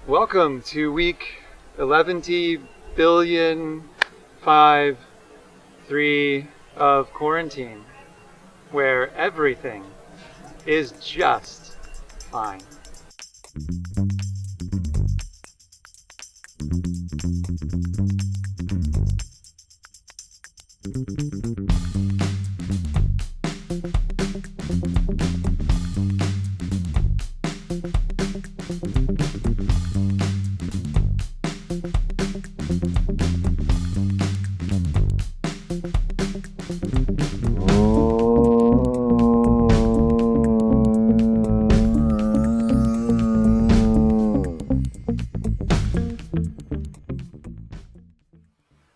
Welcome to week 11 billion 5 3 of quarantine, where everything is just fine.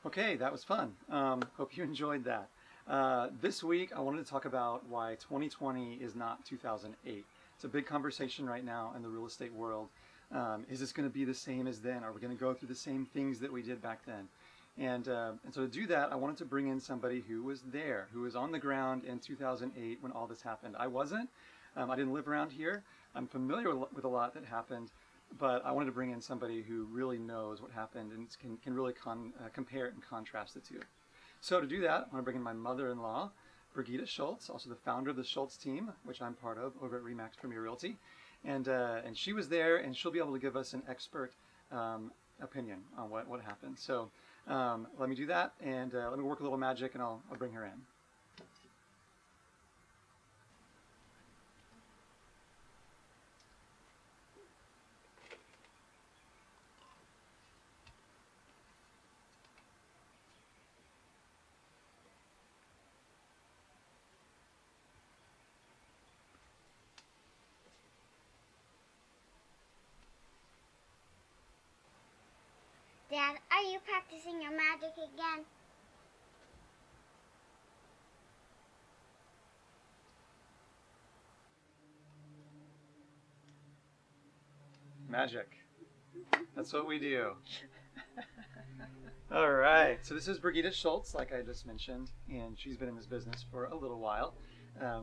Okay, that was fun. Hope you enjoyed that. This week, I wanted to talk about why 2020 is not 2008. It's a big conversation right now in the real estate world. Is this going to be the same as then? Are we going to go through the same things that we did back then? And so to do that, I wanted to bring in somebody who was there, who was on the ground in 2008 when all this happened. I wasn't. I didn't live around here. I'm familiar with a lot that happened, but I wanted to bring in somebody who really knows what happened and can really compare and contrast the two. So to do that, I want to bring in my mother-in-law, Brigitte Schultz, also the founder of the Schultz team, which I'm part of over at Remax Premier Realty. And she was there, and she'll be able to give us an expert opinion on what happened. So let me do that, and let me work a little magic, and I'll bring her in. Dad, are you practicing your magic again? Magic. That's what we do. All right. So this is Brigitte Schultz, like I just mentioned, and she's been in this business for a little while.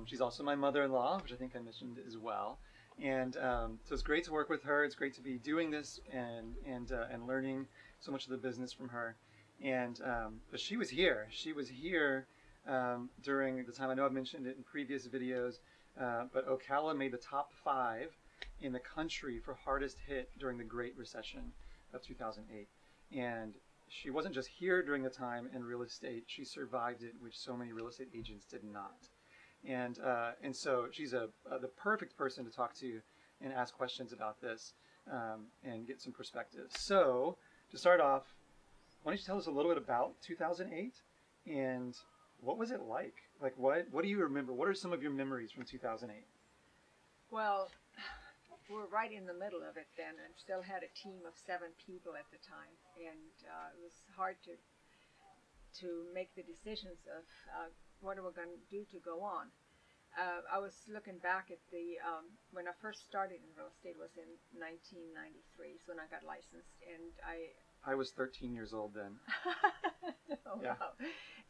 She's also my mother-in-law, which I think I mentioned as well. And so it's great to work with her. It's great to be doing this and learning so much of the business from her. And but she was here. She was here during the time. I know I've mentioned it in previous videos, but Ocala made the top 5 in the country for hardest hit during the Great Recession of 2008. And she wasn't just here during the time in real estate, she survived it, which so many real estate agents did not. And so she's the perfect person to talk to and ask questions about this and get some perspective. So to start off, why don't you tell us a little bit about 2008 and what was it like? Like what do you remember? What are some of your memories from 2008? Well, we were right in the middle of it then, and still had a team of 7 people at the time, and it was hard to make the decisions of what are we going to do to go on. I was looking back at the when I first started in real estate was in 1993, so when I got licensed, and I was 13 years old then. oh, Yeah. wow.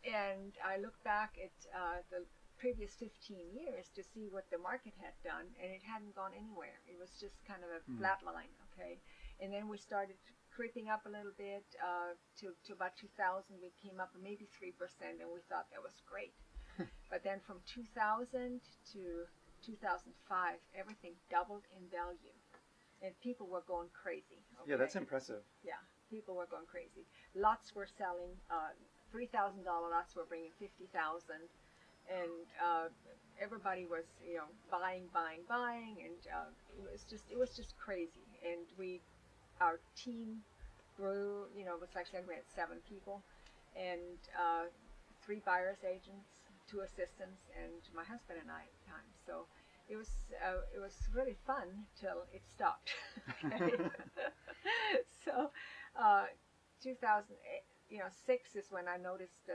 And I look back at the previous 15 years to see what the market had done, and it hadn't gone anywhere. It was just kind of a flat line, okay? And then we started creeping up a little bit to about 2000. We came up maybe 3%, and we thought that was great. But then from 2000 to 2005, everything doubled in value, and people were going crazy. Okay? Yeah, that's impressive. Yeah, people were going crazy. Lots were selling. $3,000 lots were bringing 50,000, and everybody was, buying, and it was just crazy. And our team grew. It was like I said, we had 7 people, and 3 buyers agents, 2 assistants, and my husband and I at the time. So it was really fun till it stopped. So 2008, 6 is when I noticed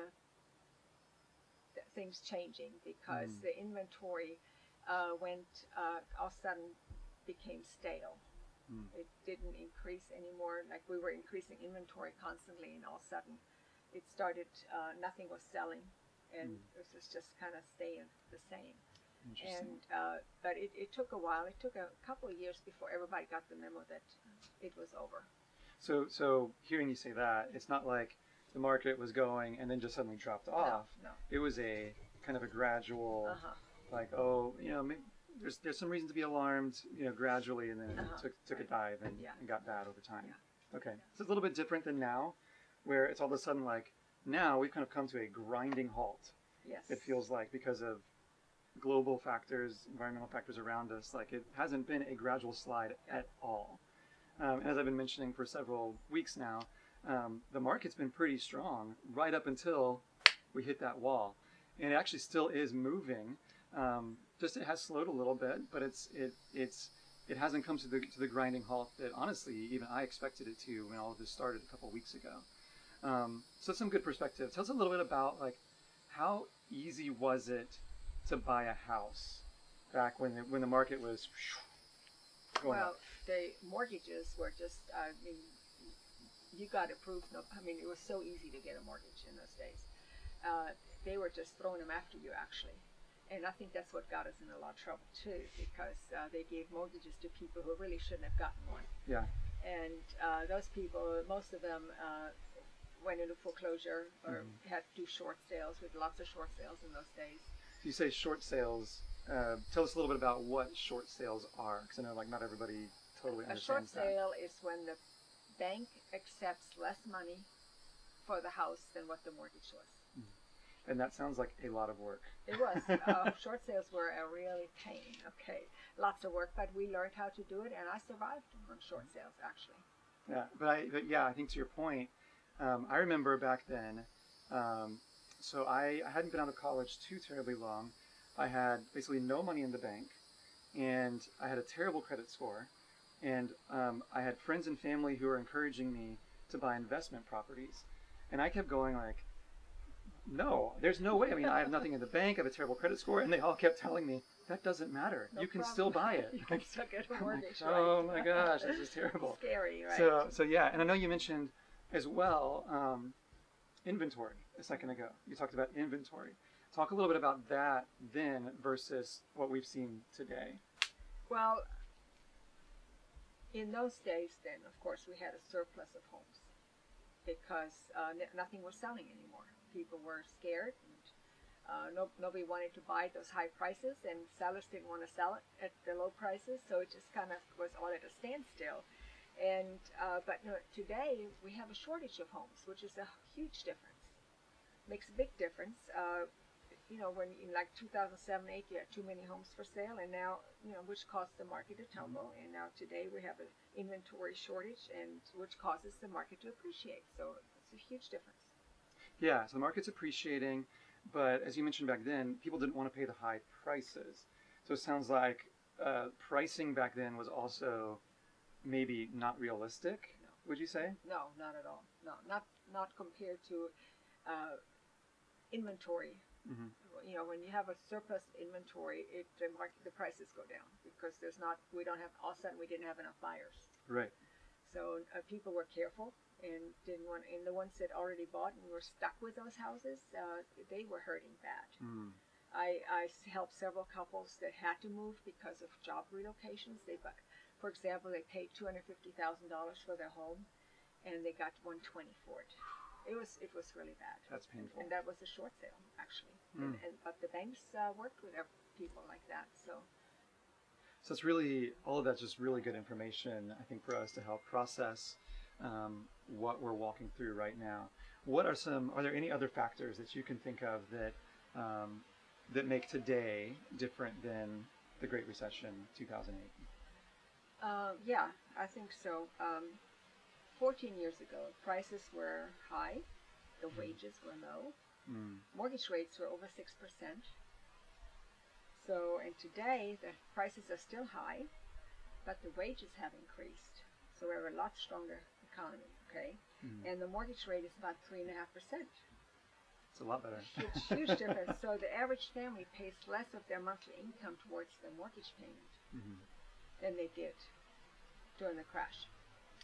things changing, because the inventory went all of a sudden became stale. It didn't increase anymore. Like, we were increasing inventory constantly, and all of a sudden it started, nothing was selling, and it was just kind of staying the same. Interesting. And but it took a while. It took a couple of years before everybody got the memo that it was over. So hearing you say that, it's not like the market was going and then just suddenly dropped off. No. It was a kind of a gradual, Uh-huh. like, oh, maybe there's some reason to be alarmed, gradually, and then it took a dive and, Yeah. and got bad over time. Yeah. Okay, so it's a little bit different than now, where it's all of a sudden like now we've kind of come to a grinding halt. Yes. It feels like because of global factors, environmental factors around us, like it hasn't been a gradual slide at all. And as I've been mentioning for several weeks now, the market's been pretty strong right up until we hit that wall, and it actually still is moving. Just it has slowed a little bit, but it hasn't come to the grinding halt that honestly even I expected it to when all of this started a couple weeks ago. So some good perspective. Tell us a little bit about like how easy was it to buy a house back when the market was going Well, up? the mortgages were just, I mean, you got approved. I mean, it was so easy to get a mortgage in those days. They were just throwing them after you, actually. And I think that's what got us in a lot of trouble, too, because they gave mortgages to people who really shouldn't have gotten one. Yeah. And those people, most of them went into foreclosure or had to do short sales. We had lots of short sales in those days. You say short sales. Tell us a little bit about what short sales are, because I know like not everybody totally A short understands that. sale is when the bank accepts less money for the house than what the mortgage was. And that sounds like a lot of work. It was. Short sales were a really pain. Okay, lots of work, but we learned how to do it, and I survived on short sales actually. Yeah, but yeah, I think to your point, I remember back then. So I hadn't been out of college too terribly long. I had basically no money in the bank, and I had a terrible credit score, and I had friends and family who were encouraging me to buy investment properties, and I kept going like, no, there's no way. I mean, I have nothing in the bank. I have a terrible credit score, and they all kept telling me that doesn't matter. No you can problem. still buy it. You can still get a I'm like, mortgage, oh right? my gosh, this is terrible. Scary, right? So yeah, and I know you mentioned as well inventory a second ago. You talked about inventory. Talk a little bit about that then versus what we've seen today. Well, in those days, then of course we had a surplus of homes because nothing was selling anymore. People were scared, and nobody wanted to buy at those high prices, and sellers didn't want to sell it at the low prices, so it just kind of was all at a standstill. And but today we have a shortage of homes, which is a huge difference. Makes a big difference. When in like 2007-8, you had too many homes for sale, and now which caused the market to tumble. And now today we have an inventory shortage, and which causes the market to appreciate. So it's a huge difference. Yeah, so the market's appreciating, but as you mentioned back then, people didn't want to pay the high prices. So it sounds like pricing back then was also maybe not realistic. No. Would you say? No, not at all. No, not compared to inventory. Mm-hmm. When you have a surplus inventory, the prices go down because we don't have, all of a sudden we didn't have enough buyers. Right. So people were careful and didn't want, and the ones that already bought and were stuck with those houses, they were hurting bad. Mm. I helped several couples that had to move because of job relocations. For example, they paid $250,000 for their home, and they got $120,000 for it. It was really bad. That's painful. And that was a short sale, actually. Mm. But the banks worked with people like that. So it's really, all of that's just really good information, I think, for us to help process what we're walking through right now. Are there any other factors that you can think of that make today different than the Great Recession 2008? Yeah, I think so. 14 years ago, prices were high, the wages were low, mortgage rates were over 6%. So, and today the prices are still high, but the wages have increased. So we have a lot stronger economy, okay? And the mortgage rate is about 3.5%. It's a lot better. Huge difference. So the average family pays less of their monthly income towards the mortgage payment than they did during the crash,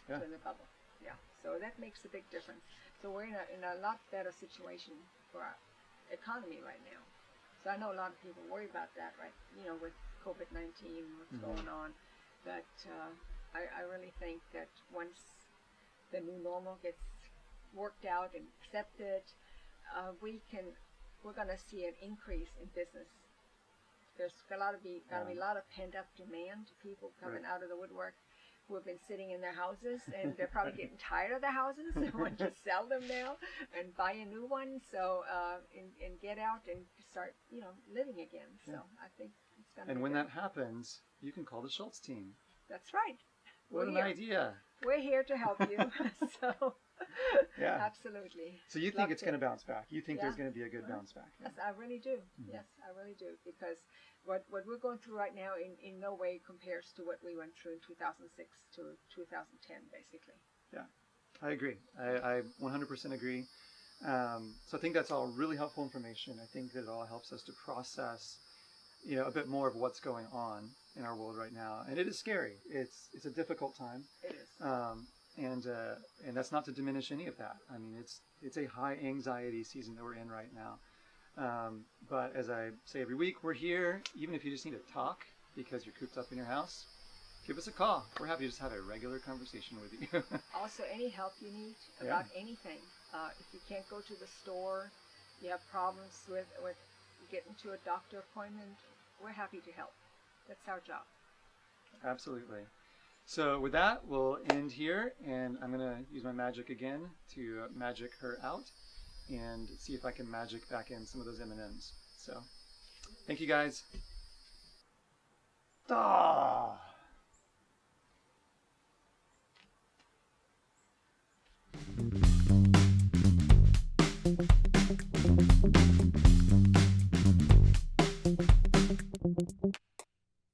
during the bubble. Yeah, so that makes a big difference. So we're in a lot better situation for our economy right now. So I know a lot of people worry about that, right? You know, with COVID-19, what's going on. But I really think that once the new normal gets worked out and accepted, we're going to see an increase in business. There's got to be a lot of pent up demand, people coming out of the woodwork who have been sitting in their houses, and they're probably getting tired of their houses and want to sell them now and buy a new one. So and get out and start, you know, living again. So I think it's going to. And when that happens, you can call the Schultz team. That's right. What an idea! We're here to help you. So yeah, absolutely. So you think it's going to bounce back? You think there's going to be a good bounce back? Yes, I really do. Yes, I really do. Because what we're going through right now in no way compares to what we went through in 2006 to 2010, basically. Yeah, I agree. I 100% agree. So I think that's all really helpful information. I think that it all helps us to process, you know, a bit more of what's going on in our world right now, and it is scary. It's a difficult time. It is. And that's not to diminish any of that. I mean, it's a high anxiety season that we're in right now. But as I say every week, we're here. Even if you just need to talk because you're cooped up in your house, give us a call. We're happy to just have a regular conversation with you. Also, any help you need about anything. If you can't go to the store, you have problems with getting to a doctor appointment, we're happy to help. That's our job. Absolutely. So with that, we'll end here, and I'm going to use my magic again to magic her out and see if I can magic back in some of those M&Ms. So thank you guys. Ah.